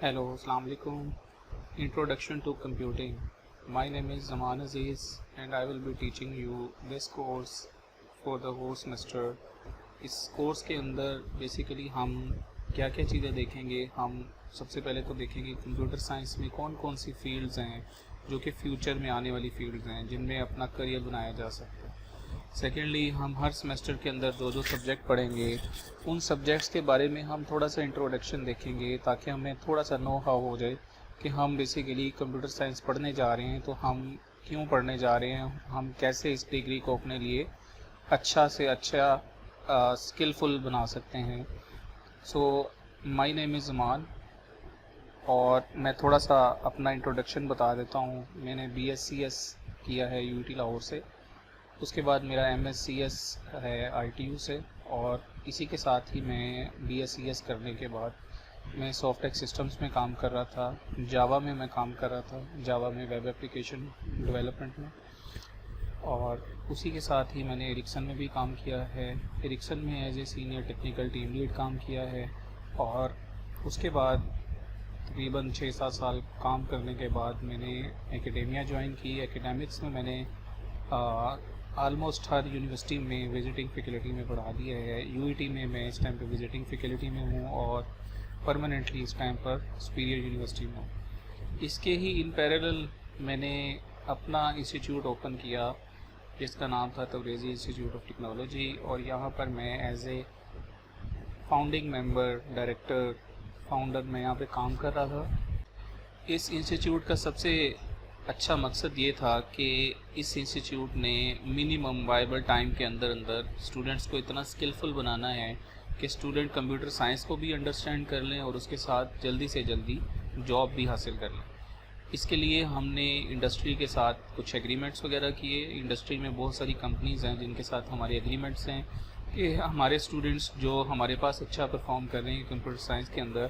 Hello, Assalamu alaikum. Introduction to Computing. My name is Zaman Aziz and I will be teaching you this course for the whole semester. इस course के अंदर basically हम क्या क्या चीज़ें देखेंगे। हम सबसे पहले तो देखेंगे कंप्यूटर साइंस में कौन कौन सी फील्ड्स हैं जो कि फ्यूचर में आने वाली फील्ड्स हैं जिनमें अपना करियर बनाया जा सकता है। सेकेंडली, हम हर सेमेस्टर के अंदर जो सब्जेक्ट पढ़ेंगे उन सब्जेक्ट्स के बारे में हम थोड़ा सा इंट्रोडक्शन देखेंगे ताकि हमें थोड़ा सा नो हाउ हो जाए कि हम बेसिकली कंप्यूटर साइंस पढ़ने जा रहे हैं तो हम क्यों पढ़ने जा रहे हैं, हम कैसे इस डिग्री को अपने लिए अच्छा से अच्छा स्किलफुल बना सकते हैं। सो माय नेम इज़ ज़मान और मैं थोड़ा सा अपना इंट्रोडक्शन बता देता हूँ। मैंने BScs किया है UT लाहौर से, उसके बाद मेरा MScs है ITU से, और इसी के साथ ही मैं BScs करने के बाद मैं सॉफ्टवेयर सिस्टम्स में काम कर रहा था, जावा में मैं काम कर रहा था, जावा में वेब एप्लीकेशन डेवलपमेंट में, और उसी के साथ ही मैंने एरिक्सन में भी काम किया है। एरिक्सन में as a senior technical team lead काम किया है, और उसके बाद तकरीबन 6-7 साल काम करने के बाद मैंने एकेडेमिया ज्वाइन की। एकेडमिक्स में मैंने ऑलमोस्ट हर यूनिवर्सिटी में विज़िटिंग फैकल्टी में पढ़ा दिया है। UET में मैं इस टाइम पे विज़िटिंग फैकल्टी में हूँ और परमानेंटली इस टाइम पर सुपीरियर यूनिवर्सिटी में हूँ। इसके ही इन पैरेलल मैंने अपना इंस्टीट्यूट ओपन किया जिसका नाम था तब्रेज़ी इंस्टीट्यूट ऑफ टेक्नोलॉजी, और यहाँ पर मैं as a founding member, director, founder मैं यहाँ पे काम कर रहा था। इस इंस्टीट्यूट का सबसे अच्छा मकसद ये था कि इस इंस्टीट्यूट ने मिनिमम वायबल टाइम के अंदर स्टूडेंट्स को इतना स्किलफुल बनाना है कि स्टूडेंट कंप्यूटर साइंस को भी अंडरस्टैंड कर लें और उसके साथ जल्दी से जल्दी जॉब भी हासिल कर लें। इसके लिए हमने इंडस्ट्री के साथ कुछ एग्रीमेंट्स वगैरह किए। इंडस्ट्री में बहुत सारी कंपनीज़ हैं जिनके साथ हमारे एग्रीमेंट्स हैं कि हमारे स्टूडेंट्स जो हमारे पास अच्छा परफॉर्म कर रहे हैं कंप्यूटर साइंस के अंदर,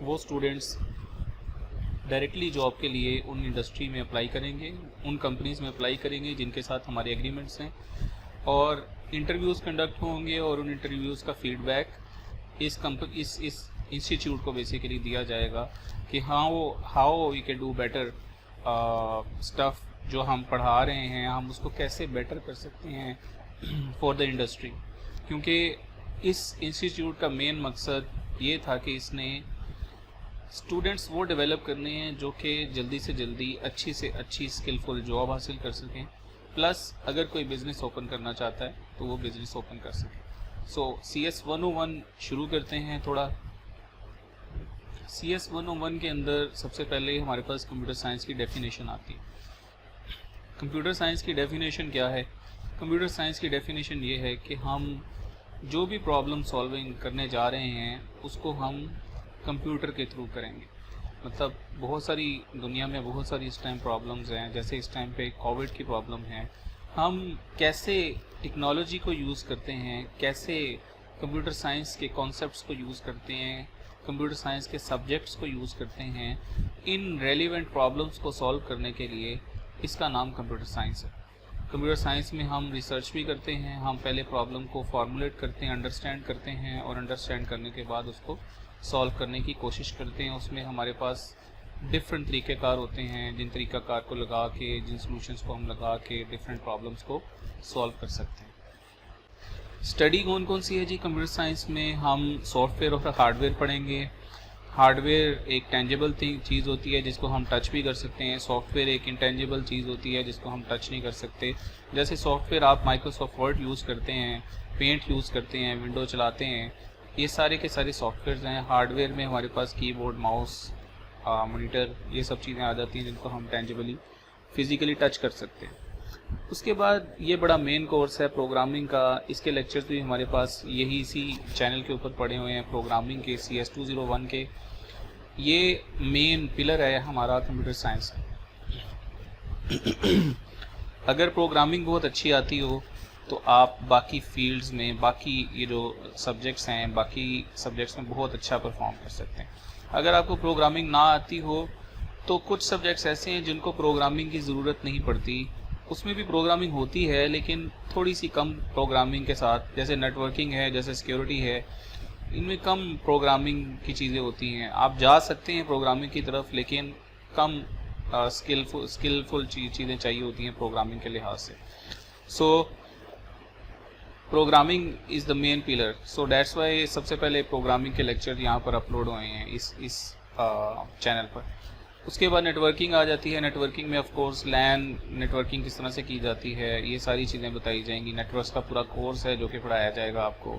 वो स्टूडेंट्स डायरेक्टली जॉब के लिए उन इंडस्ट्री में अप्लाई करेंगे, उन कंपनीज़ में अप्लाई करेंगे जिनके साथ हमारे एग्रीमेंट्स हैं, और इंटरव्यूज़ कंडक्ट होंगे और उन इंटरव्यूज़ का फीडबैक इस इंस्टीट्यूट को बेसिकली दिया जाएगा कि how we can do better stuff जो हम पढ़ा रहे हैं, हम उसको कैसे बेटर कर सकते हैं फॉर द इंडस्ट्री। क्योंकि इस इंस्टीट्यूट का मेन मकसद ये था कि इसने स्टूडेंट्स वो डेवलप करने हैं जो कि जल्दी से जल्दी अच्छी से अच्छी स्किलफुल जॉब हासिल कर सकें, प्लस अगर कोई बिज़नेस ओपन करना चाहता है तो वो बिज़नेस ओपन कर सके। सो CS 101 शुरू करते हैं। थोड़ा CS 101 के अंदर सबसे पहले हमारे पास कंप्यूटर साइंस की डेफिनेशन आती है। कंप्यूटर साइंस की डेफिनेशन क्या है? कंप्यूटर साइंस की डेफिनेशन ये है कि हम जो भी प्रॉब्लम सॉल्विंग करने जा रहे हैं उसको हम कंप्यूटर के थ्रू करेंगे। मतलब बहुत सारी दुनिया में बहुत सारी इस टाइम प्रॉब्लम्स हैं, जैसे इस टाइम पे कोविड की प्रॉब्लम है। हम कैसे टेक्नोलॉजी को यूज़ करते हैं, कैसे कंप्यूटर साइंस के कॉन्सेप्ट्स को यूज़ करते हैं, कंप्यूटर साइंस के सब्जेक्ट्स को यूज़ करते हैं इन रेलिवेंट प्रॉब्लम्स को सॉल्व करने के लिए, इसका नाम कंप्यूटर साइंस है। कंप्यूटर साइंस में हम रिसर्च भी करते हैं। हम पहले प्रॉब्लम को फॉर्मुलेट करते हैं, अंडरस्टैंड करते हैं, और अंडरस्टैंड करने के बाद उसको सॉल्व करने की कोशिश करते हैं। उसमें हमारे पास डिफरेंट तरीक़ेकार होते हैं, जिन तरीक़ाकार को लगा के, जिन सॉल्यूशंस को हम लगा के डिफरेंट प्रॉब्लम्स को सॉल्व कर सकते हैं। स्टडी कौन कौन सी है जी कंप्यूटर साइंस में? हम सॉफ्टवेयर और हार्डवेयर पढ़ेंगे। हार्डवेयर एक टेंजिबल चीज़ होती है जिसको हम टच भी कर सकते हैं। सॉफ्टवेयर एक इंटेंजिबल चीज़ होती है जिसको हम टच नहीं कर सकते। जैसे सॉफ्टवेयर आप माइक्रोसॉफ्ट वर्ड यूज़ करते हैं, पेंट यूज़ करते हैं, विंडो चलाते हैं, ये सारे के सारे सॉफ्टवेयर्स हैं। हार्डवेयर में हमारे पास कीबोर्ड, माउस, मॉनिटर, ये सब चीज़ें आ जाती हैं जिनको हम टेंजिबली फिज़िकली टच कर सकते हैं। उसके बाद ये बड़ा मेन कोर्स है प्रोग्रामिंग का। इसके लेक्चर्स भी हमारे पास यही इसी चैनल के ऊपर पड़े हुए हैं, प्रोग्रामिंग के CS 201 के। ये मेन पिलर है हमारा कंप्यूटर साइंस। अगर प्रोग्रामिंग बहुत अच्छी आती हो तो आप बाकी फील्ड्स में, बाकी ये जो सब्जेक्ट्स हैं, बाकी सब्जेक्ट्स में बहुत अच्छा परफॉर्म कर सकते हैं। अगर आपको प्रोग्रामिंग ना आती हो तो कुछ सब्जेक्ट्स ऐसे हैं जिनको प्रोग्रामिंग की ज़रूरत नहीं पड़ती, उसमें भी प्रोग्रामिंग होती है लेकिन थोड़ी सी कम प्रोग्रामिंग के साथ, जैसे नेटवर्किंग है, जैसे सिक्योरिटी है। इनमें कम प्रोग्रामिंग की चीज़ें होती हैं। आप जा सकते हैं प्रोग्रामिंग की तरफ, लेकिन कम स्किलफुल चीज़ें चाहिए होती हैं प्रोग्रामिंग के लिहाज से। So programming is the main pillar, so that's why सबसे पहले प्रोग्रामिंग के लेक्चर यहाँ पर अपलोड हुए हैं इस चैनल पर। उसके बाद नेटवर्किंग आ जाती है। नेटवर्किंग में ऑफ कोर्स लैन नेटवर्किंग किस तरह से की जाती है, ये सारी चीज़ें बताई जाएंगी। नेटवर्क्स का पूरा कोर्स है जो कि पढ़ाया जाएगा आपको।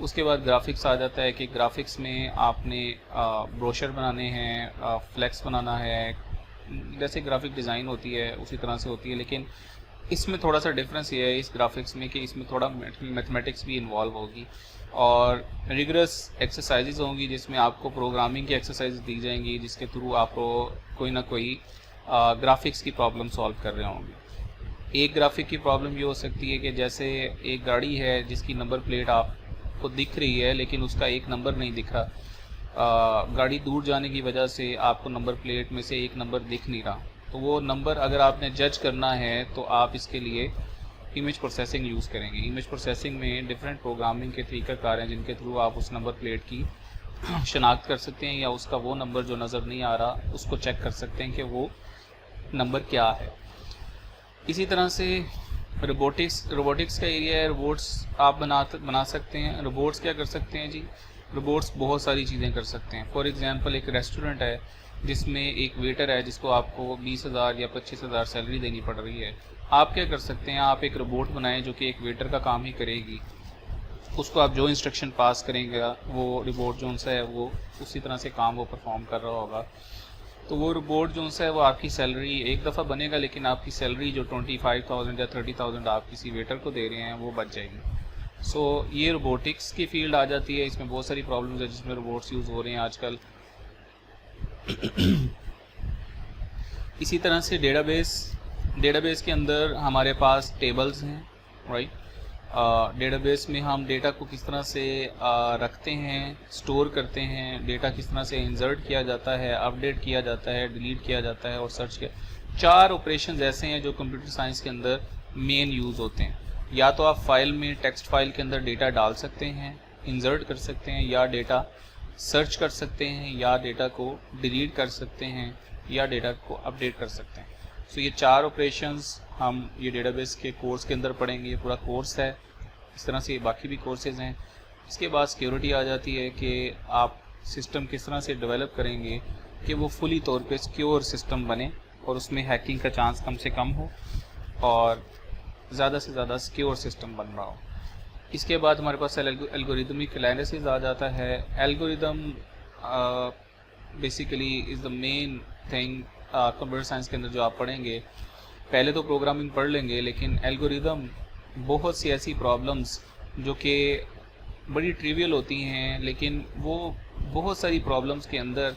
उसके बाद ग्राफिक्स आ जाता है कि ग्राफिक्स में आपने ब्रोशर बनाने हैं, फ्लेक्स बनाना है, जैसे ग्राफिक डिज़ाइन होती है उसी तरह से होती है, लेकिन इसमें थोड़ा सा डिफरेंस ये है इस ग्राफिक्स में कि इसमें थोड़ा मैथमेटिक्स भी इन्वॉल्व होगी और रिगरस एक्सरसाइजेज होंगी जिसमें आपको प्रोग्रामिंग की एक्सरसाइज दी जाएंगी जिसके थ्रू आप कोई ना कोई ग्राफिक्स की प्रॉब्लम सॉल्व कर रहे होंगे। एक ग्राफिक की प्रॉब्लम ये हो सकती है कि जैसे एक गाड़ी है जिसकी नंबर प्लेट आपको दिख रही है लेकिन उसका एक नंबर नहीं दिख रहा, गाड़ी दूर जाने की वजह से आपको नंबर प्लेट में से एक नंबर दिख नहीं रहा। तो वो नंबर अगर आपने जज करना है तो आप इसके लिए इमेज प्रोसेसिंग यूज़ करेंगे। इमेज प्रोसेसिंग में डिफरेंट प्रोग्रामिंग के तरीक़ाकार हैं जिनके थ्रू आप उस नंबर प्लेट की शनाख्त कर सकते हैं या उसका वो नंबर जो नज़र नहीं आ रहा उसको चेक कर सकते हैं कि वो नंबर क्या है। इसी तरह से रोबोटिक्स का एरिया है। रोबोट्स आप बना सकते हैं। रोबोट्स क्या कर सकते हैं जी? रोबोट्स बहुत सारी चीज़ें कर सकते हैं। फॉर एग्जांपल एक रेस्टोरेंट है जिसमें एक वेटर है जिसको आपको 20,000 या 25,000 सैलरी देनी पड़ रही है। आप क्या कर सकते हैं? आप एक रोबोट बनाएं जो कि एक वेटर का काम ही करेगी। उसको आप जो इंस्ट्रक्शन पास करेंगे वो रोबोट जो सा है वो उसी तरह से काम वो परफॉर्म कर रहा होगा। तो वो रोबोट जो सा है वो आपकी सैलरी एक दफ़ा बनेगा, लेकिन आपकी सैलरी जो 25,000 या 30,000 आप किसी वेटर को दे रहे हैं वो बच जाएगी। सो ये रोबोटिक्स की फील्ड आ जाती है। इसमें बहुत सारी प्रॉब्लम्स है जिसमें रोबोट्स यूज़ हो रहे हैं आजकल। इसी तरह से डेटाबेस के अंदर हमारे पास टेबल्स हैं, राइट। डेटाबेस में हम डेटा को किस तरह से रखते हैं, स्टोर करते हैं, डेटा किस तरह से इंसर्ट किया जाता है, अपडेट किया जाता है, डिलीट किया जाता है और सर्च किया। 4 ऑपरेशंस ऐसे हैं जो कंप्यूटर साइंस के अंदर मेन यूज़ होते हैं। या तो आप फाइल में टेक्स्ट फाइल के अंदर डेटा डाल सकते हैं, इंसर्ट कर सकते हैं, या डेटा सर्च कर सकते हैं, या डेटा को डिलीट कर सकते हैं, या डेटा को अपडेट कर सकते हैं। सो ये 4 ऑपरेशंस हम ये डेटाबेस के कोर्स के अंदर पढ़ेंगे। ये पूरा कोर्स है। इस तरह से बाकी भी कोर्सेज हैं। इसके बाद सिक्योरिटी आ जाती है कि आप सिस्टम किस तरह से डेवलप करेंगे कि वो फुली तौर पे सिक्योर सिस्टम बने और उसमें हैकिंग का चांस कम से कम हो और ज़्यादा से ज़्यादा सिक्योर सिस्टम बन रहा हो। इसके बाद हमारे पास एल्गोरिदमिक एनालिसिस आ जाता है। Algorithm basically is the main thing computer science के अंदर जो आप पढ़ेंगे। पहले तो प्रोग्रामिंग पढ़ लेंगे, लेकिन एल्गोरिदम बहुत सी ऐसी प्रॉब्लम्स जो कि बड़ी ट्रिवियल होती हैं, लेकिन वो बहुत सारी प्रॉब्लम्स के अंदर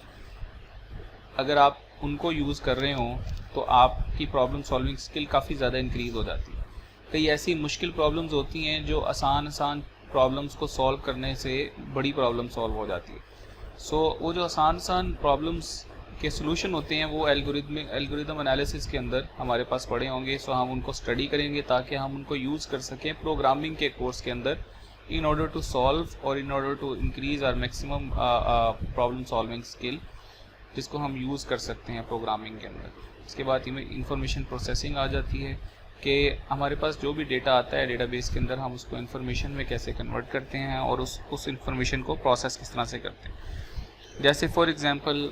अगर आप उनको यूज़ कर रहे हो तो आपकी प्रॉब्लम सॉल्विंग स्किल काफ़ी ज़्यादा इंक्रीज़ हो जाती है। कई ऐसी मुश्किल प्रॉब्लम्स होती हैं जो आसान प्रॉब्लम्स को सॉल्व करने से बड़ी प्रॉब्लम सॉल्व हो जाती है। सो वो जो आसान प्रॉब्लम्स के सोल्यूशन होते हैं वो एल्गोरिदम एनालिसिस के अंदर हमारे पास पड़े होंगे। सो हम उनको स्टडी करेंगे ताकि हम उनको यूज़ कर सकें प्रोग्रामिंग के कोर्स के अंदर, इन ऑर्डर टू सॉल्व और in order to increase our maximum problem solving skill, जिसको हम यूज़ कर सकते हैं प्रोग्रामिंग के अंदर। इसके बाद इनमें इंफॉर्मेशन प्रोसेसिंग आ जाती है कि हमारे पास जो भी डेटा आता है डेटाबेस के अंदर हम उसको इन्फॉर्मेशन में कैसे कन्वर्ट करते हैं और उस इन्फॉर्मेशन को प्रोसेस किस तरह से करते हैं। जैसे फॉर एग्जांपल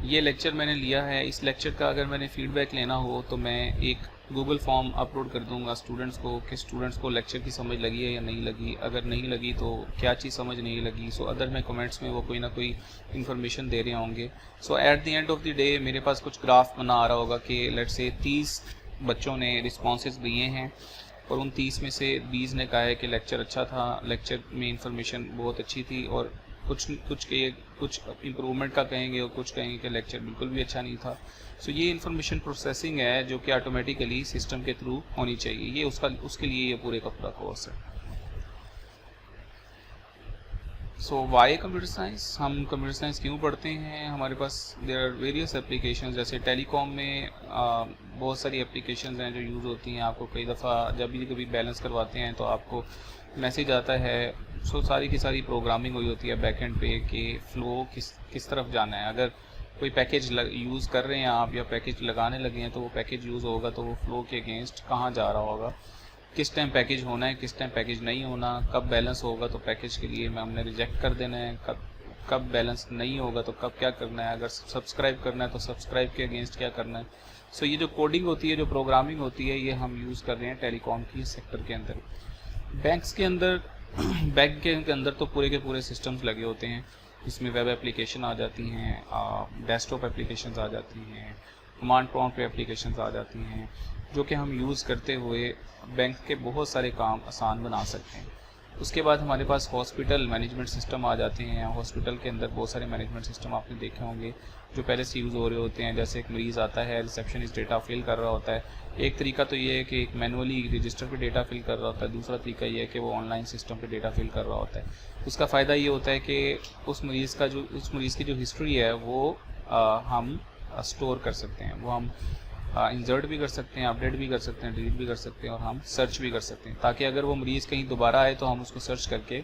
ये लेक्चर मैंने लिया है। इस लेक्चर का अगर मैंने फ़ीडबैक लेना हो तो मैं एक गूगल फॉर्म अपलोड कर दूंगा स्टूडेंट्स को कि स्टूडेंट्स को लेक्चर की समझ लगी है या नहीं लगी। अगर नहीं लगी तो क्या चीज़ समझ नहीं लगी। सो अदर में कमेंट्स में वो कोई ना कोई इन्फॉर्मेशन दे रहे होंगे। So at the end of the day मेरे पास कुछ ग्राफ बना आ रहा होगा कि लेट्स से 30 बच्चों ने रिस्पॉन्सेज दिए हैं और उन 30 में से 20 ने कहा है कि लेक्चर अच्छा था, लेक्चर में इंफॉर्मेशन बहुत अच्छी थी, और कुछ इम्प्रूवमेंट का कहेंगे और कुछ कहेंगे कि लेक्चर बिल्कुल भी अच्छा नहीं था। सो ये इंफॉर्मेशन प्रोसेसिंग है जो कि ऑटोमेटिकली सिस्टम के थ्रू होनी चाहिए। ये उसके लिए ये पूरे का पूरा कोर्स है। सो वाई कंप्यूटर साइंस, हम कंप्यूटर साइंस क्यों पढ़ते हैं? हमारे पास देयर आर वेरियस एप्लीकेशंस। जैसे टेलीकॉम में बहुत सारी एप्लीकेशंस हैं जो यूज़ होती हैं। आपको कई दफ़ा जब भी कभी बैलेंस करवाते हैं तो आपको मैसेज आता है सो सारी की सारी प्रोग्रामिंग हुई होती है बैकएंड पे कि फ़्लो किस तरफ जाना है। अगर कोई पैकेज यूज़ कर रहे हैं आप या पैकेज लगाने लगे हैं तो वो पैकेज यूज़ होगा तो वो फ़्लो के अगेंस्ट कहाँ जा रहा होगा, किस टाइम पैकेज होना है, किस टाइम पैकेज नहीं होना, कब बैलेंस होगा तो पैकेज के लिए हमने रिजेक्ट कर देना है, कब बैलेंस नहीं होगा तो कब क्या करना है, अगर सब्सक्राइब करना है तो सब्सक्राइब के अगेंस्ट क्या करना है। सो ये जो कोडिंग होती है, जो प्रोग्रामिंग होती है, ये हम यूज़ कर रहे हैं टेलीकॉम की सेक्टर के अंदर। बैंक्स के अंदर बैंक के अंदर तो पूरे के पूरे सिस्टम्स लगे होते हैं, इसमें वेब एप्लीकेशन आ जाती हैं, डेस्कटॉप एप्लीकेशंस आ जाती हैं, कमांड प्रॉम्प्ट एप्लीकेशंस आ जाती हैं, जो कि हम यूज़ करते हुए बैंक के बहुत सारे काम आसान बना सकते हैं। उसके बाद हमारे पास हॉस्पिटल मैनेजमेंट सिस्टम आ जाते हैं। हॉस्पिटल के अंदर बहुत सारे मैनेजमेंट सिस्टम आपने देखे होंगे जो पहले से यूज़ हो रहे होते हैं। जैसे एक मरीज़ आता है, रिसेप्शनिस्ट डेटा फिल कर रहा होता है। एक तरीका तो ये है कि एक मैनुअली रजिस्टर पे डेटा फिल कर रहा होता है, दूसरा तरीका ये है कि वो ऑनलाइन सिस्टम पे डेटा फिल कर रहा होता है। उसका फ़ायदा ये होता है कि उस मरीज़ की जो हिस्ट्री है वो हम स्टोर कर सकते हैं, वो हम इंसर्ट भी कर सकते हैं, अपडेट भी कर सकते हैं, डिलीट भी कर सकते हैं और हम सर्च भी कर सकते हैं, ताकि अगर वो मरीज़ कहीं दोबारा आए तो हम उसको सर्च करके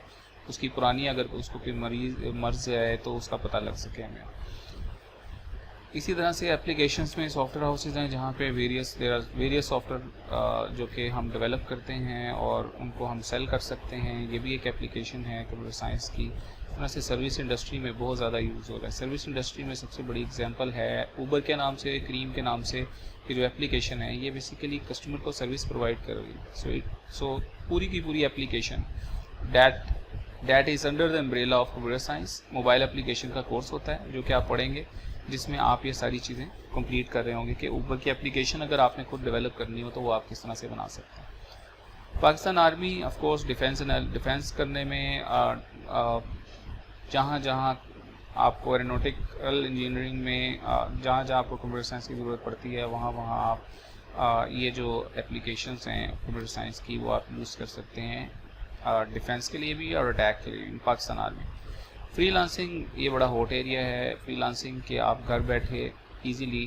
उसकी पुरानी अगर उसको कोई मर्ज़ है तो उसका पता लग सके हमें। इसी तरह से एप्लीकेशंस में सॉफ्टवेयर हाउसेज हैं जहाँ पे वेरियस सॉफ्टवेयर जो कि हम डेवलप करते हैं और उनको हम सेल कर सकते हैं। ये भी एक एप्लीकेशन है कंप्यूटर साइंस की। इस तरह से सर्विस इंडस्ट्री में बहुत ज़्यादा यूज़ हो रहा है। सर्विस इंडस्ट्री में सबसे बड़ी एग्जांपल है ऊबर के नाम से, क्रीम के नाम से कि जो एप्लीकेशन है ये बेसिकली कस्टमर को सर्विस प्रोवाइड कर रही है। सो पूरी की पूरी application that is under the umbrella of computer science. Mobile application का कोर्स होता है जो कि आप पढ़ेंगे, जिसमें आप ये सारी चीज़ें कंप्लीट कर रहे होंगे कि ऊबर की एप्लीकेशन अगर आपने खुद डेवलप करनी हो तो वो आप किस तरह से बना सकते हैं। Pakistan army of course defence करने में जहाँ जहाँ आपको एरोनॉटिकल इंजीनियरिंग में जहाँ जहाँ आपको कंप्यूटर साइंस की ज़रूरत पड़ती है वहाँ वहाँ आप ये जो एप्लीकेशंस हैं कंप्यूटर साइंस की वो आप यूज़ कर सकते हैं डिफेंस के लिए भी और अटैक के लिए। पाकिस्तान आर्मी फ्रीलांसिंग ये बड़ा हॉट एरिया है। फ्रीलांसिंग के आप घर बैठे इजीली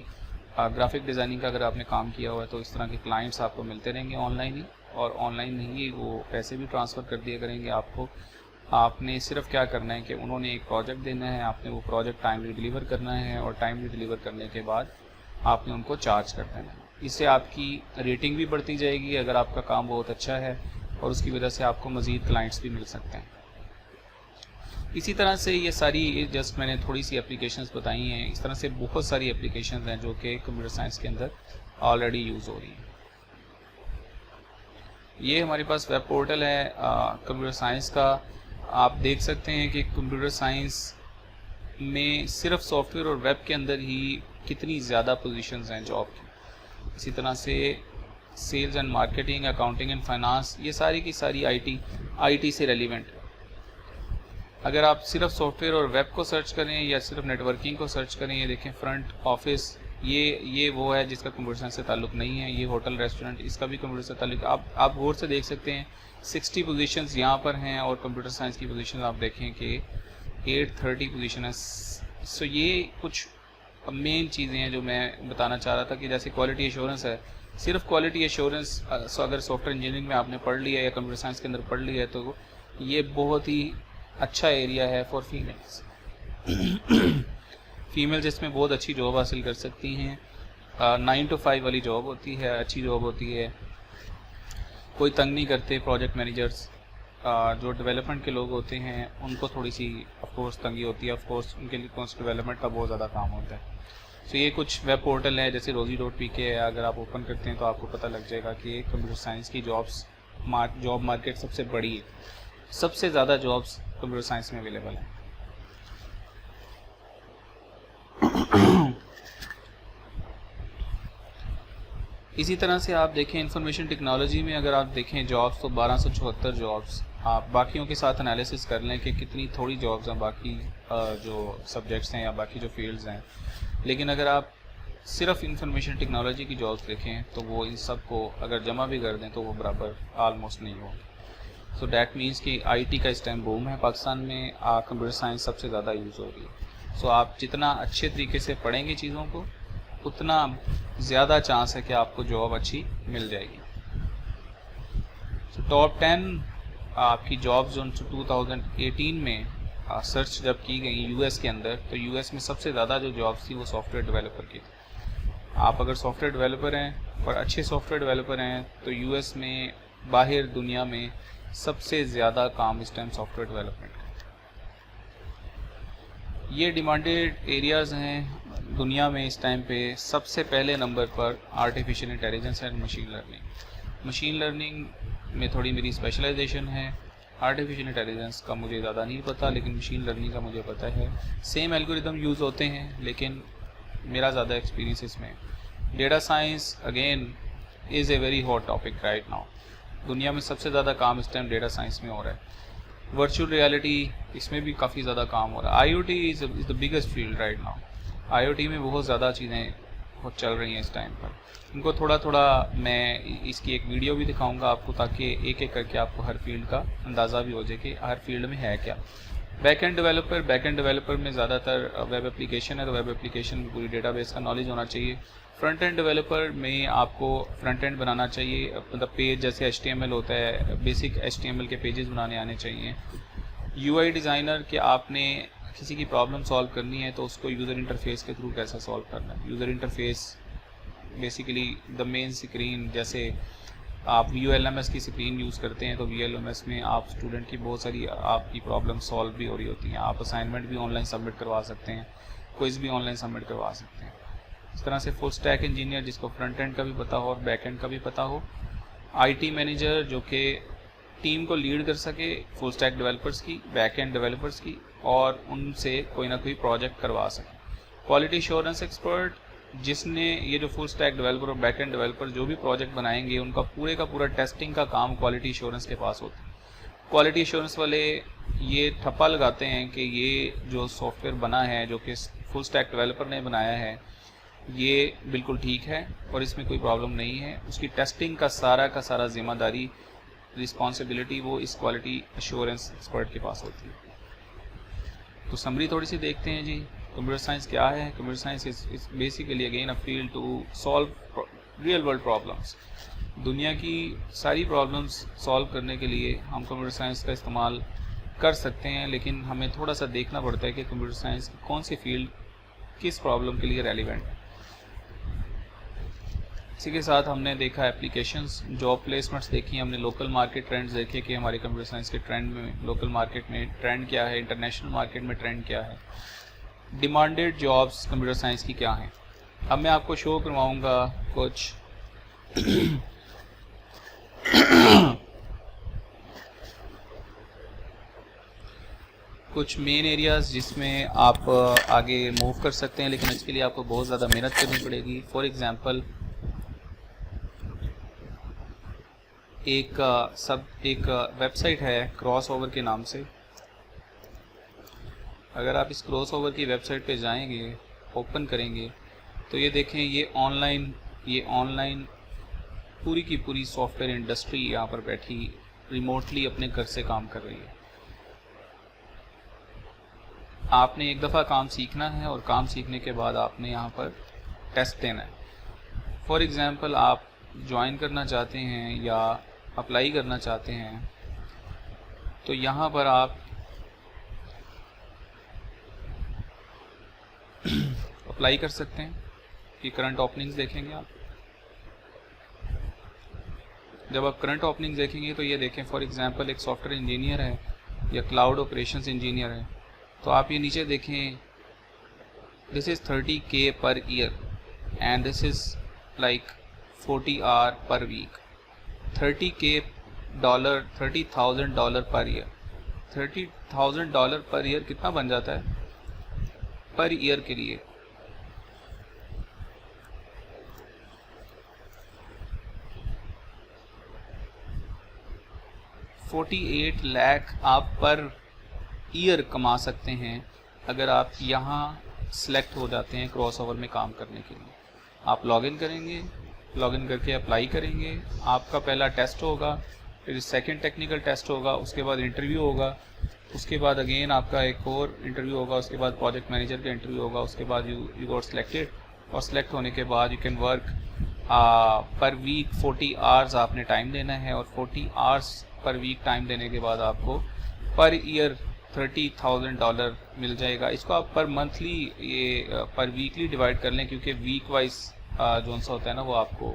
ग्राफिक डिज़ाइनिंग का अगर आपने काम किया हुआ है तो इस तरह के क्लाइंट्स आपको मिलते रहेंगे ऑनलाइन ही, और ऑनलाइन नहीं वो पैसे भी ट्रांसफ़र कर दिया करेंगे आपको। आपने सिर्फ क्या करना है कि उन्होंने एक प्रोजेक्ट देना है, आपने वो प्रोजेक्ट टाइमली डिलीवर करना है और टाइमली डिलीवर करने के बाद आपने उनको चार्ज कर देना है। इससे आपकी रेटिंग भी बढ़ती जाएगी अगर आपका काम बहुत अच्छा है, और उसकी वजह से आपको मज़ीद क्लाइंट्स भी मिल सकते हैं। इसी तरह से ये सारी जस्ट मैंने थोड़ी सी एप्लीकेशंस बताई हैं। इस तरह से बहुत सारी एप्लीकेशंस हैं जो कि कंप्यूटर साइंस के अंदर ऑलरेडी यूज़ हो रही हैं। ये हमारे पास वेब पोर्टल है कंप्यूटर साइंस का। आप देख सकते हैं कि कंप्यूटर साइंस में सिर्फ सॉफ्टवेयर और वेब के अंदर ही कितनी ज़्यादा पोजीशंस हैं जॉब की। इसी तरह से sales and marketing, accounting and finance, ये सारी की सारी आईटी से रेलिवेंट है। अगर आप सिर्फ सॉफ्टवेयर और वेब को सर्च करें या सिर्फ नेटवर्किंग को सर्च करें, ये देखें फ्रंट ऑफिस, ये वो है जिसका कंप्यूटर साइंस से ताल्लुक़ नहीं है। ये होटल रेस्टोरेंट, इसका भी कंप्यूटर से ताल्लुक़। आप गौर से देख सकते हैं 60 पोजीशंस यहाँ पर हैं और कंप्यूटर साइंस की पोजीशन आप देखें कि 830 पोजीशन है। सो ये कुछ मेन चीज़ें हैं जो मैं बताना चाह रहा था कि जैसे क्वालिटी एश्योरेंस है, सिर्फ क्वालिटी एश्योरेंस अगर सॉफ्टवेयर इंजीनियरिंग में आपने पढ़ लिया या कंप्यूटर साइंस के अंदर पढ़ लिया है तो ये बहुत ही अच्छा एरिया है फॉर फीमेल्स। फीमेल्स इसमें बहुत अच्छी जॉब हासिल कर सकती हैं। 9 to 5 वाली जॉब होती है, अच्छी जॉब होती है, कोई तंग नहीं करते। प्रोजेक्ट मैनेजर्स जो डेवलपमेंट के लोग होते हैं उनको थोड़ी सी ऑफकोर्स तंगी होती है, ऑफकोर्स उनके लिए कॉस्ट डेवलपमेंट का बहुत ज़्यादा काम होता है। सो ये कुछ वेब पोर्टल है जैसे rozi.pk है, अगर आप ओपन करते हैं तो आपको पता लग जाएगा कि कंप्यूटर साइंस की जॉब मार्केट सबसे बड़ी है, सबसे ज़्यादा जॉब्स कंप्यूटर साइंस में अवेलेबल है। इसी तरह से आप देखें इंफॉर्मेशन टेक्नोलॉजी में अगर आप देखें जॉब्स तो 1274 जॉब्स। आप बाकियों के साथ एनालिसिस कर लें कि कितनी थोड़ी जॉब्स हैं बाकी जो सब्जेक्ट्स हैं या बाकी जो फील्ड्स हैं, लेकिन अगर आप सिर्फ इंफॉर्मेशन टेक्नोलॉजी की जॉब्स देखें तो वो इन सब को अगर जमा भी कर दें तो वो बराबर आलमोस्ट नहीं होगी। सो डैट मीन्स कि आईटी का इस टाइम बूम है पाकिस्तान में, कंप्यूटर साइंस सबसे ज़्यादा यूज़ हो रही है। सो आप जितना अच्छे तरीके से पढ़ेंगे चीज़ों को उतना ज़्यादा चांस है कि आपको जॉब अच्छी मिल जाएगी। टॉप 10 आपकी जॉब्स जो 2018 में सर्च जब की गई यूएस के अंदर, तो यूएस में सबसे ज़्यादा जो जॉब्स थी वो सॉफ्टवेयर डेवलपर की थी। आप अगर सॉफ्टवेयर डेवलपर हैं और अच्छे सॉफ्टवेयर डेवलपर हैं तो यूएस में बाहर दुनिया में सबसे ज़्यादा काम इस टाइम सॉफ्टवेयर डेवलपमेंट का। ये डिमांडेड एरियाज़ हैं दुनिया में इस टाइम पे। सबसे पहले नंबर पर artificial intelligence and machine learning. Machine learning में थोड़ी मेरी स्पेशलाइजेशन है। आर्टिफिशियल इंटेलिजेंस का मुझे ज़्यादा नहीं पता, लेकिन मशीन लर्निंग का मुझे पता है। सेम एल्गोरिदम यूज़ होते हैं, लेकिन मेरा ज़्यादा एक्सपीरियंस इसमें। Data science again is a very hot topic right now. दुनिया में सबसे ज़्यादा काम इस टाइम डेटा साइंस में हो रहा है। वर्चुअल रियलिटी, इसमें भी काफ़ी ज़्यादा काम हो रहा है। IoT is the biggest field right now. IoT में बहुत ज़्यादा चीज़ें चल रही हैं इस टाइम पर। इनको थोड़ा थोड़ा मैं इसकी एक वीडियो भी दिखाऊंगा आपको, ताकि एक एक करके आपको हर फील्ड का अंदाज़ा भी हो जाए कि हर फील्ड में है क्या। बैकएंड डेवलपर में ज़्यादातर वेब एप्लीकेशन है, तो वेब एप्लीकेशन में पूरी डेटाबेस का नॉलेज होना चाहिए। फ्रंट एंड डेवलपर में आपको फ्रंट एंड बनाना चाहिए, मतलब पेज जैसे HTML होता है, बेसिक HTML के पेजेस बनाने आने चाहिए। UI डिज़ाइनर के आपने किसी की प्रॉब्लम सॉल्व करनी है तो उसको यूज़र इंटरफेस के थ्रू कैसे सॉल्व करना है। User interface basically the main screen, जैसे आप VLMS की स्क्रीन यूज़ करते हैं तो VLMS में आप स्टूडेंट की बहुत सारी आपकी प्रॉब्लम सॉल्व भी हो रही होती हैं। आप असाइनमेंट भी ऑनलाइन सबमिट करवा सकते हैं, क्विज़ भी ऑनलाइन सबमिट करवा सकते हैं। इस तरह से फुल स्टैक इंजीनियर जिसको फ्रंट एंड का भी पता हो और बैक एंड का भी पता हो। IT मैनेजर जो कि टीम को लीड कर सके फुल स्टैक डेवलपर्स की, बैक एंड डेवलपर्स की, और उनसे कोई ना कोई प्रोजेक्ट करवा सके। क्वालिटी एश्योरेंस एक्सपर्ट, जिसने ये जो फुल स्टैक डेवलपर और बैक एंड डेवलपर जो भी प्रोजेक्ट बनाएंगे उनका पूरे का पूरा टेस्टिंग का काम क्वालिटी एश्योरेंस के पास होता है। क्वालिटी एश्योरेंस वाले ये ठप्पा लगाते हैं कि ये जो सॉफ्टवेयर बना है, जो कि फुल स्टैक डेवलपर ने बनाया है, ये बिल्कुल ठीक है और इसमें कोई प्रॉब्लम नहीं है। उसकी टेस्टिंग का सारा जिम्मेदारी, रिस्पॉन्सिबिलिटी वो इस क्वालिटी एश्योरेंस एक्सपर्ट के पास होती है। तो समरी थोड़ी सी देखते हैं जी। कंप्यूटर साइंस क्या है? Computer science is basically again a field to solve real world problems. दुनिया की सारी प्रॉब्लम्स सॉल्व करने के लिए हम कंप्यूटर साइंस का इस्तेमाल कर सकते हैं, लेकिन हमें थोड़ा सा देखना पड़ता है कि कंप्यूटर साइंस की कौन सी फील्ड किस प्रॉब्लम के लिए रेलिवेंट है। इसी के साथ हमने देखा एप्लीकेशंस, जॉब प्लेसमेंट्स देखी, हमने लोकल मार्केट ट्रेंड्स देखे कि हमारे कंप्यूटर साइंस के ट्रेंड में लोकल मार्केट में ट्रेंड क्या है, इंटरनेशनल मार्केट में ट्रेंड क्या है, डिमांडेड जॉब्स कंप्यूटर साइंस की क्या हैं। अब मैं आपको शो करवाऊंगा कुछ कुछ मेन एरियाज़ जिसमें आप आगे मूव कर सकते हैं, लेकिन इसके लिए आपको बहुत ज़्यादा मेहनत करनी पड़ेगी। फॉर एग्ज़ाम्पल एक वेबसाइट है क्रॉसओवर के नाम से। अगर आप इस क्रॉसओवर की वेबसाइट पे जाएंगे, ओपन करेंगे, तो ये देखें ये ऑनलाइन पूरी की पूरी सॉफ्टवेयर इंडस्ट्री यहाँ पर बैठी रिमोटली अपने घर से काम कर रही है। आपने एक दफ़ा काम सीखना है और काम सीखने के बाद आपने यहाँ पर टेस्ट देना है। फॉर एग्ज़ाम्पल आप ज्वाइन करना चाहते हैं या अप्लाई करना चाहते हैं, तो यहाँ पर आप अप्लाई कर सकते हैं। ये करंट ओपनिंग्स देखेंगे आप। जब आप करंट ओपनिंग्स देखेंगे तो ये देखें, फॉर एग्ज़ाम्पल एक सॉफ्टवेयर इंजीनियर है या क्लाउड ऑपरेशंस इंजीनियर है, तो आप ये नीचे देखें, this is 30K per year and this is like 40 hour per week. $30,000 per year. $30,000 per year कितना बन जाता है पर ईयर के लिए? $48 लाख आप पर ईयर कमा सकते हैं अगर आप यहाँ सेलेक्ट हो जाते हैं क्रॉसओवर में काम करने के लिए। आप लॉगिन करेंगे, लॉगिन करके अप्लाई करेंगे, आपका पहला टेस्ट होगा, फिर सेकंड टेक्निकल टेस्ट होगा, उसके बाद इंटरव्यू होगा, उसके बाद अगेन आपका एक और इंटरव्यू होगा, उसके बाद प्रोजेक्ट मैनेजर का इंटरव्यू होगा, उसके बाद यू गॉट सिलेक्टेड, और सिलेक्ट होने के बाद you can work per week 40 hours आपने टाइम देना है, और 40 आवर्स पर वीक टाइम देने के बाद आपको पर ईयर $30,000 मिल जाएगा। इसको आप पर मंथली ये पर वीकली डिवाइड कर लें, क्योंकि वीक वाइज जो सा होता है ना वो आपको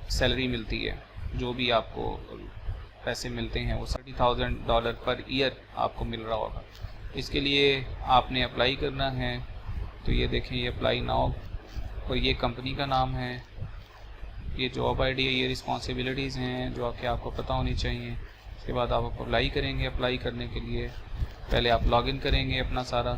सैलरी मिलती है, जो भी आपको पैसे मिलते हैं वो $30,000 पर ईयर आपको मिल रहा होगा। इसके लिए आपने अप्लाई करना है, तो ये देखें ये अप्लाई नाउ, और ये कंपनी का नाम है, ये जॉब आईडी है, ये रिस्पॉन्सिबिलिटीज़ हैं जो आपको पता होनी चाहिए। उसके बाद आप अप्लाई करेंगे। अप्लाई करने के लिए पहले आप लॉगिन करेंगे अपना सारा।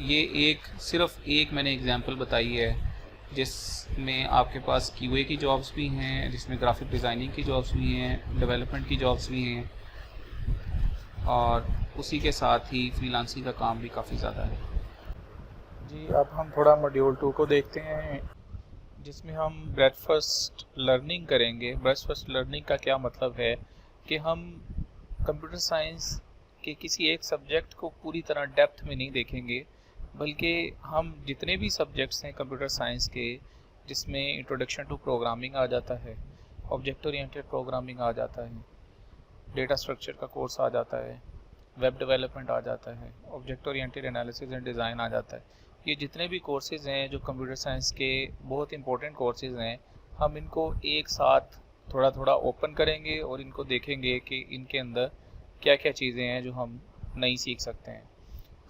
ये सिर्फ एक मैंने एग्जांपल बताई है जिसमें आपके पास QA की जॉब्स भी हैं, जिसमें ग्राफिक डिज़ाइनिंग की जॉब्स भी हैं, डेवलपमेंट की जॉब्स भी हैं, और उसी के साथ ही फ्रीलांसिंग का काम भी काफ़ी ज़्यादा है। जी, अब हम थोड़ा मॉड्यूल 2 को देखते हैं, जिसमें हम ब्रेथ फर्स्ट लर्निंग करेंगे। ब्रेथ फर्स्ट लर्निंग का क्या मतलब है कि हम कंप्यूटर साइंस के किसी एक सब्जेक्ट को पूरी तरह डेप्थ में नहीं देखेंगे, बल्कि हम जितने भी सब्जेक्ट्स हैं कंप्यूटर साइंस के, जिसमें इंट्रोडक्शन टू प्रोग्रामिंग आ जाता है, ऑब्जेक्ट ओरिएंटेड प्रोग्रामिंग आ जाता है, डेटा स्ट्रक्चर का कोर्स आ जाता है, वेब डेवलपमेंट आ जाता है, object oriented analysis and design आ जाता है, ये जितने भी कोर्सेज़ हैं जो कंप्यूटर साइंस के बहुत इंपॉर्टेंट कोर्सेज़ हैं, हम इनको एक साथ थोड़ा थोड़ा ओपन करेंगे और इनको देखेंगे कि इनके अंदर क्या क्या चीज़ें हैं जो हम नहीं सीख सकते हैं।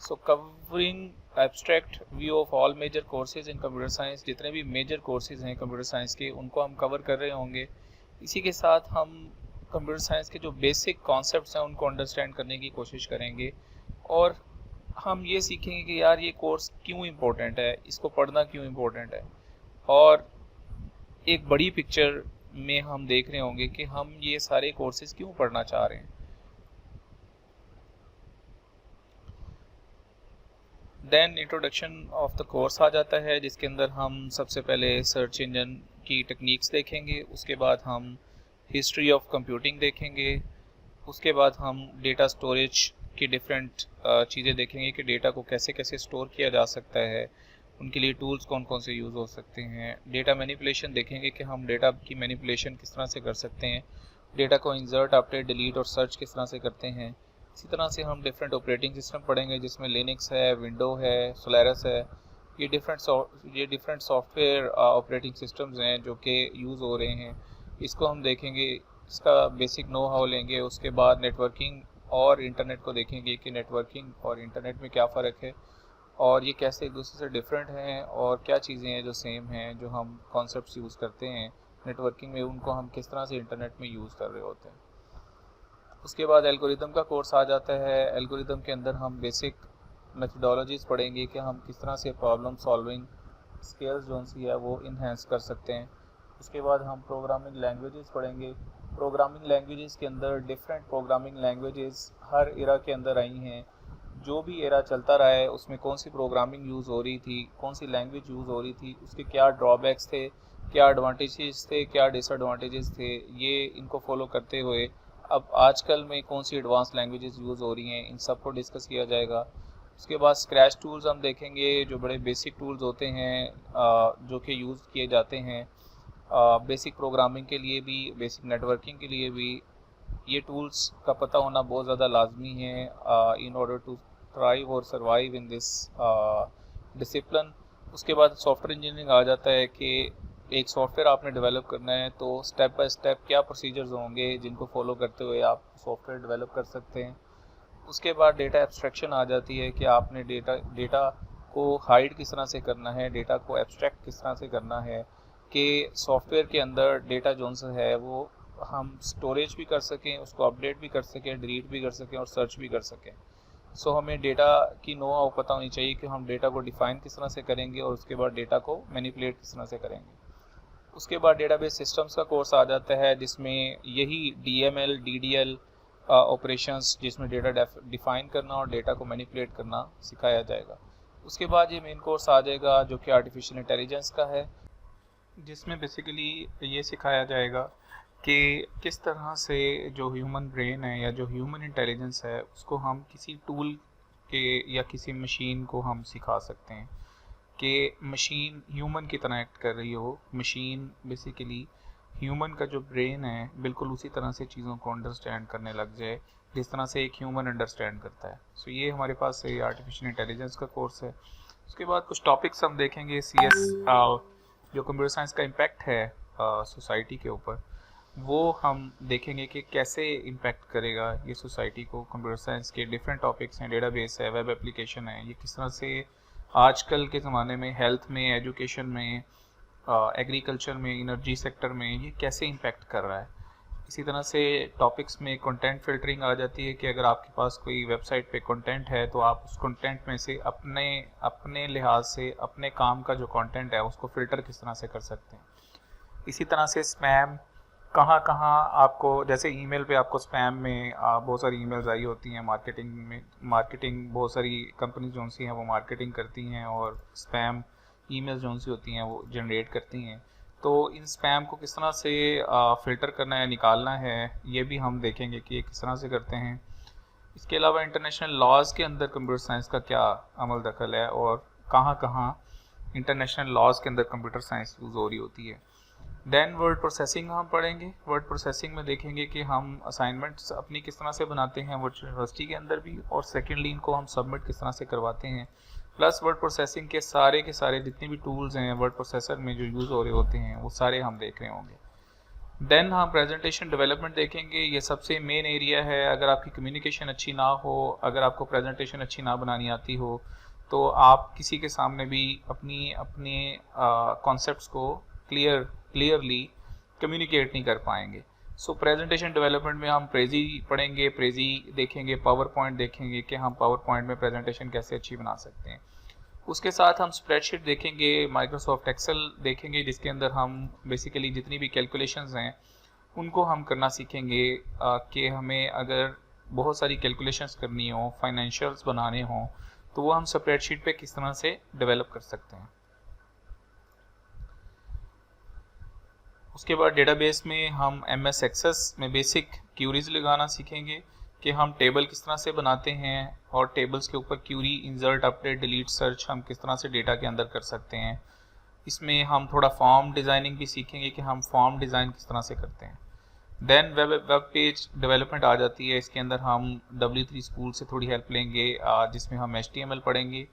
So covering abstract view of all major courses in computer science, जितने भी मेजर कोर्सेज हैं कंप्यूटर साइंस के उनको हम कवर कर रहे होंगे। इसी के साथ हम कंप्यूटर साइंस के जो बेसिक कॉन्सेप्ट्स हैं उनको अंडरस्टैंड करने की कोशिश करेंगे, और हम ये सीखेंगे कि यार ये कोर्स क्यों इम्पोर्टेंट है, इसको पढ़ना क्यों इम्पोर्टेंट है, और एक बड़ी पिक्चर में हम देख रहे होंगे कि हम ये सारे कोर्सेज क्यों पढ़ना चाह रहे हैं। Then introduction of the course आ जाता है, जिसके अंदर हम सबसे पहले सर्च इंजन की टेक्निक्स देखेंगे, उसके बाद हम हिस्ट्री ऑफ कंप्यूटिंग देखेंगे, उसके बाद हम डेटा स्टोरेज की डिफरेंट चीज़ें देखेंगे कि डेटा को कैसे कैसे स्टोर किया जा सकता है, उनके लिए टूल्स कौन कौन से यूज़ हो सकते हैं। डेटा मैनिपुलेशन देखेंगे कि हम डेटा की मैनिपुलेशन किस तरह से कर सकते हैं, डेटा को इंसर्ट, अपडेट, डिलीट और सर्च किस तरह से करते हैं। इसी तरह से हम डिफरेंट ऑपरेटिंग सिस्टम पढ़ेंगे, जिसमें लिनक्स है, विंडो है, सोलारिस है, ये डिफरेंट सॉफ्टवेयर ऑपरेटिंग सिस्टम्स हैं जो कि यूज़ हो रहे हैं। इसको हम देखेंगे, इसका बेसिक नो हाउ लेंगे। उसके बाद नेटवर्किंग और इंटरनेट को देखेंगे कि नेटवर्किंग और इंटरनेट में क्या फ़र्क है, और ये कैसे एक दूसरे से डिफरेंट हैं, और क्या चीज़ें हैं जो सेम हैं, जो हम कॉन्सेप्ट्स यूज़ करते हैं नेटवर्किंग में, उनको हम किस तरह से इंटरनेट में यूज़ कर रहे होते हैं। उसके बाद एल्गोरिदम का कोर्स आ जाता है। एल्गोरिदम के अंदर हम बेसिक मेथडोलॉजीज़ पढ़ेंगे कि हम किस तरह से प्रॉब्लम सॉल्विंग स्किल्स जो सी है वो इन्हेंस कर सकते हैं। उसके बाद हम प्रोग्रामिंग लैंग्वेजेस पढ़ेंगे। प्रोग्रामिंग लैंग्वेजेस के अंदर डिफरेंट प्रोग्रामिंग लैंग्वेजेस हर एरा के अंदर आई हैं। जो भी एरा चलता रहा है उसमें कौन सी प्रोग्रामिंग यूज़ हो रही थी, कौन सी लैंग्वेज यूज़ हो रही थी, उसके क्या ड्रॉबैक्स थे, क्या एडवांटेजेस थे, क्या डिसएडवांटेजेस थे, ये इनको फॉलो करते हुए अब आजकल में कौन सी एडवांस लैंग्वेजेस यूज़ हो रही हैं, इन सब को डिस्कस किया जाएगा। उसके बाद स्क्रैच टूल्स हम देखेंगे, जो बड़े बेसिक टूल्स होते हैं जो कि यूज़ किए जाते हैं बेसिक प्रोग्रामिंग के लिए भी, बेसिक नेटवर्किंग के लिए भी। ये टूल्स का पता होना बहुत ज़्यादा लाजमी है इन ऑर्डर टू थ्राइव और सर्वाइव इन दिस डिसिप्लिन। उसके बाद सॉफ्टवेयर इंजीनियरिंग आ जाता है कि एक सॉफ्टवेयर आपने डेवलप करना है तो स्टेप बाय स्टेप क्या प्रोसीजर्स होंगे जिनको फॉलो करते हुए आप सॉफ्टवेयर डेवलप कर सकते हैं। उसके बाद डेटा एब्स्ट्रैक्शन आ जाती है कि आपने डेटा को हाइड किस तरह से करना है, डेटा को एब्स्ट्रैक्ट किस तरह से करना है कि सॉफ्टवेयर के अंदर डेटा जोन से है वो हम स्टोरेज भी कर सकें, उसको अपडेट भी कर सकें, डिलीट भी कर सकें और सर्च भी कर सकें। सो हमें डेटा की नो हाउ पता होनी चाहिए कि हम डेटा को डिफ़ाइन किस तरह से करेंगे और उसके बाद डेटा को मैनिपुलेट किस तरह से करेंगे। उसके बाद डेटाबेस सिस्टम्स का कोर्स आ जाता है, जिसमें यही DML DDL ऑपरेशंस, जिसमें डेटा डिफ़ाइन करना और डेटा को मैनिपुलेट करना सिखाया जाएगा। उसके बाद ये मेन कोर्स आ जाएगा जो कि आर्टिफिशियल इंटेलिजेंस का है, जिसमें बेसिकली ये सिखाया जाएगा कि किस तरह से जो ह्यूमन ब्रेन है या जो ह्यूमन इंटेलिजेंस है उसको हम किसी टूल के या किसी मशीन को हम सिखा सकते हैं कि मशीन ह्यूमन की तरह एक्ट कर रही हो। मशीन बेसिकली ह्यूमन का जो ब्रेन है बिल्कुल उसी तरह से चीज़ों को अंडरस्टैंड करने लग जाए जिस तरह से एक ह्यूमन अंडरस्टैंड करता है। सो ये हमारे पास है आर्टिफिशियल इंटेलिजेंस का कोर्स है। उसके बाद कुछ टॉपिक्स हम देखेंगे जो कंप्यूटर साइंस का इम्पैक्ट है सोसाइटी के ऊपर, वो हम देखेंगे कि कैसे इम्पैक्ट करेगा ये सोसाइटी को। कंप्यूटर साइंस के डिफरेंट टॉपिक्स हैं, डेटाबेस है, वेब एप्लीकेशन है, ये किस तरह से आजकल के ज़माने में हेल्थ में, एजुकेशन में, एग्रीकल्चर में, एनर्जी सेक्टर में ये कैसे इम्पैक्ट कर रहा है। इसी तरह से टॉपिक्स में कंटेंट फिल्टरिंग आ जाती है कि अगर आपके पास कोई वेबसाइट पे कंटेंट है तो आप उस कंटेंट में से अपने लिहाज से अपने काम का जो कंटेंट है उसको फ़िल्टर किस तरह से कर सकते हैं। इसी तरह से स्पैम कहाँ आपको, जैसे ईमेल पे आपको स्पैम में बहुत सारी ईमेल्स आई होती हैं मार्केटिंग बहुत सारी कंपनी जो सी हैं वो मार्केटिंग करती हैं और स्पैम ईमेल्स जो सी होती हैं वो जनरेट करती हैं। तो इन स्पैम को किस तरह से फ़िल्टर करना है, निकालना है, ये भी हम देखेंगे कि ये किस तरह से करते हैं। इसके अलावा इंटरनेशनल लॉज के अंदर कंप्यूटर साइंस का क्या अमल दखल है और कहाँ इंटरनेशनल लॉज के अंदर कंप्यूटर साइंस यूज़ हो रही होती है। देन वर्ड प्रोसेसिंग हम पढ़ेंगे। वर्ड प्रोसेसिंग में देखेंगे कि हम असाइनमेंट्स अपनी किस तरह से बनाते हैं वर्चुअल यूनिवर्सिटी के अंदर भी, और सेकेंडली इनको हम सबमिट किस तरह से करवाते हैं। प्लस वर्ड प्रोसेसिंग के सारे जितने भी टूल्स हैं वर्ड प्रोसेसर में जो यूज़ हो रहे होते हैं वो सारे हम देख रहे होंगे। देन हम प्रेजेंटेशन डेवलपमेंट देखेंगे। ये सबसे मेन एरिया है। अगर आपकी कम्युनिकेशन अच्छी ना हो, अगर आपको प्रेजेंटेशन अच्छी ना बनानी आती हो, तो आप किसी के सामने भी अपने कॉन्सेप्ट्स को क्लियरली कम्युनिकेट नहीं कर पाएंगे। सो प्रेजेंटेशन डेवलपमेंट में हम प्रेजी पढ़ेंगे, प्रेजी देखेंगे, पावर पॉइंट देखेंगे कि हम पावर पॉइंट में प्रेजेंटेशन कैसे अच्छी बना सकते हैं। उसके साथ हम स्प्रेडशीट देखेंगे, माइक्रोसॉफ्ट एक्सेल देखेंगे, जिसके अंदर हम बेसिकली जितनी भी कैलकुलेशंस हैं उनको हम करना सीखेंगे कि हमें अगर बहुत सारी कैलकुलेशंस करनी हो, फाइनेंशियल्स बनाने हों, तो वो हम स्प्रेडशीट पे किस तरह से डेवलप कर सकते हैं। उसके बाद डेटाबेस में हम MS एक्सेस में बेसिक क्यूरीज लगाना सीखेंगे कि हम टेबल किस तरह से बनाते हैं और टेबल्स के ऊपर query, insert, update, delete, search हम किस तरह से डेटा के अंदर कर सकते हैं। इसमें हम थोड़ा फॉर्म डिज़ाइनिंग भी सीखेंगे कि हम फॉर्म डिज़ाइन किस तरह से करते हैं। देन वेब पेज डेवलपमेंट आ जाती है। इसके अंदर हम W3 स्कूल से थोड़ी हेल्प लेंगे, जिसमें हम HTML पढ़ेंगे,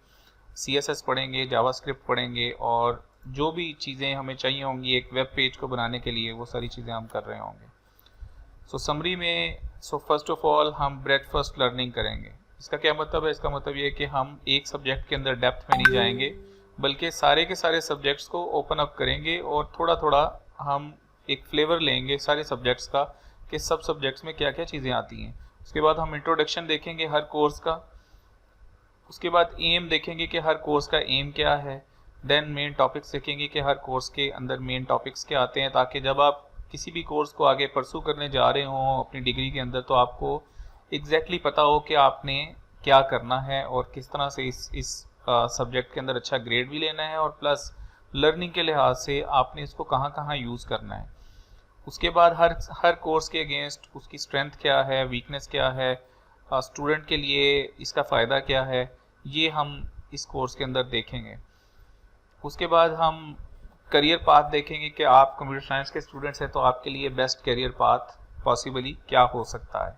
CSS पढ़ेंगे, जावास्क्रिप्ट पढ़ेंगे, और जो भी चीज़ें हमें चाहिए होंगी एक वेब पेज को बनाने के लिए वो सारी चीज़ें हम कर रहे होंगे। सो समरी में फर्स्ट ऑफ ऑल हम ब्रेथ फर्स्ट लर्निंग करेंगे। इसका क्या मतलब है? इसका मतलब ये है कि हम एक सब्जेक्ट के अंदर डेप्थ में नहीं जाएंगे, बल्कि सारे के सारे सब्जेक्ट्स को ओपन अप करेंगे और थोड़ा थोड़ा हम एक फ्लेवर लेंगे सारे सब्जेक्ट्स का कि सब सब्जेक्ट्स में क्या क्या चीज़ें आती हैं। उसके बाद हम इंट्रोडक्शन देखेंगे हर कोर्स का। उसके बाद एम देखेंगे कि हर कोर्स का एम क्या है। देन मेन टॉपिक्स देखेंगे कि हर कोर्स के अंदर मेन टॉपिक्स क्या आते हैं, ताकि जब आप किसी भी कोर्स को आगे परसू करने जा रहे हों अपनी डिग्री के अंदर तो आपको एग्जैक्टली पता हो कि आपने क्या करना है और किस तरह से इस सब्जेक्ट के अंदर अच्छा ग्रेड भी लेना है, और प्लस लर्निंग के लिहाज से आपने इसको कहाँ यूज़ करना है। उसके बाद हर कोर्स के अगेंस्ट उसकी स्ट्रेंथ क्या है, वीकनेस क्या है, स्टूडेंट के लिए इसका फ़ायदा क्या है, ये हम इस कोर्स के अंदर देखेंगे। उसके बाद हम करियर पाथ देखेंगे कि आप कंप्यूटर साइंस के स्टूडेंट्स हैं तो आपके लिए बेस्ट करियर पाथ पॉसिबली क्या हो सकता है।